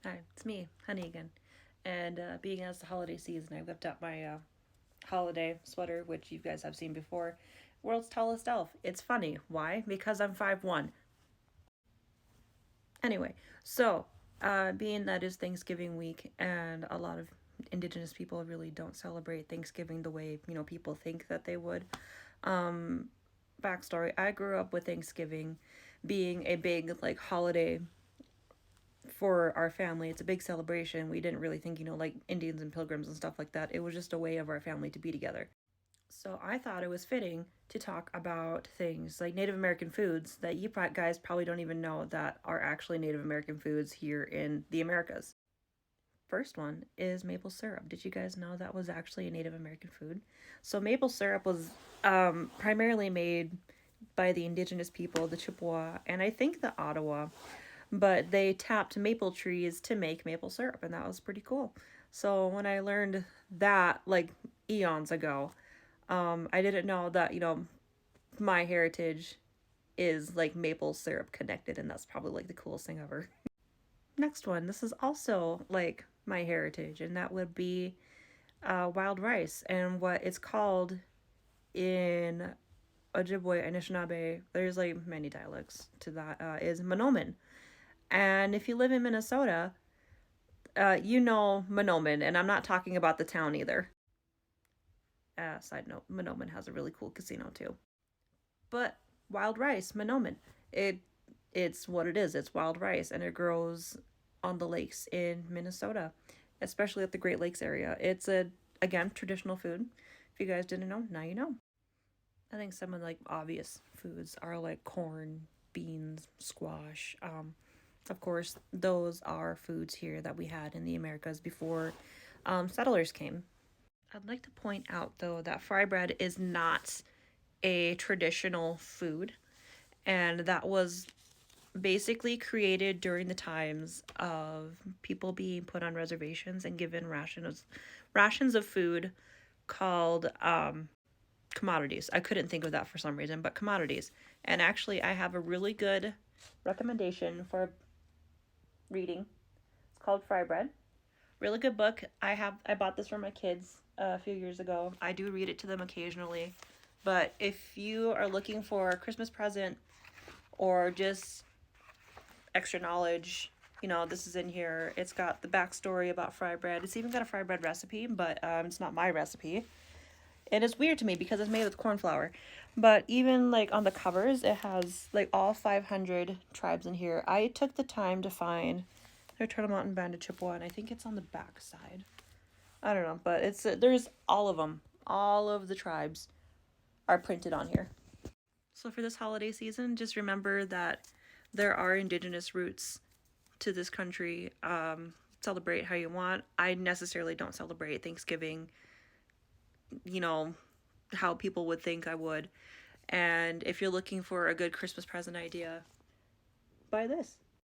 Hi, it's me, Honey again. And being as the holiday season, I whipped up my holiday sweater, which you guys have seen before. World's tallest elf. It's funny. Why? Because I'm 5'1". Anyway, so being that is Thanksgiving week, and a lot of indigenous people really don't celebrate Thanksgiving the way, people think that they would. Um, Backstory, I grew up with Thanksgiving being a big, like, holiday for our family. It's a big celebration. We didn't really think, like Indians and pilgrims and stuff like that. It was just a way of our family to be together. So I thought it was fitting to talk about things like Native American foods that you guys probably don't even know that are actually Native American foods here in the Americas. First one is maple syrup. Did you guys know that was actually a Native American food? So maple syrup was primarily made by the indigenous people, the Chippewa, and I think the Ottawa, but they tapped maple trees to make maple syrup, and that was pretty cool. So when I learned that, like, eons ago, I didn't know that, my heritage is like maple syrup connected, and that's probably like the coolest thing ever. Next one, this is also like my heritage, and that would be wild rice. And what it's called in Ojibwe, Anishinaabe, there's like many dialects to that, is Monoman. And if you live in Minnesota, you know Monoman, and I'm not talking about the town either. Side note, Monoman has a really cool casino too. But wild rice, Monoman, it it's what it is. It's wild rice, and it grows on the lakes in Minnesota, especially at the Great Lakes area. It's a again traditional food. If you guys didn't know, now you know. I think some of like obvious foods are like corn, beans, squash. Of course, those are foods here that we had in the Americas before settlers came. I'd like to point out though that fry bread is not a traditional food, and that was basically created during the times of people being put on reservations and given rations of food called commodities. I couldn't think of that for some reason, but commodities. And actually, I have a really good recommendation for reading. It's called Fry Bread. Really good book. I bought this for my kids a few years ago. I do read it to them occasionally. But if you are looking for a Christmas present or just extra knowledge, this is in here. It's got the backstory about fry bread. It's even got a fry bread recipe, but it's not my recipe. And it's weird to me because it's made with corn flour. But even like on the covers, it has like all 500 tribes in here. I took the time to find their Turtle Mountain Band of Chippewa, and I think it's on the back side. I don't know, but it's there's all of them. All of the tribes are printed on here. So for this holiday season, just remember that there are indigenous roots to this country. Celebrate how you want. I necessarily don't celebrate Thanksgiving, you know, how people would think I would. And if you're looking for a good Christmas present idea, buy this.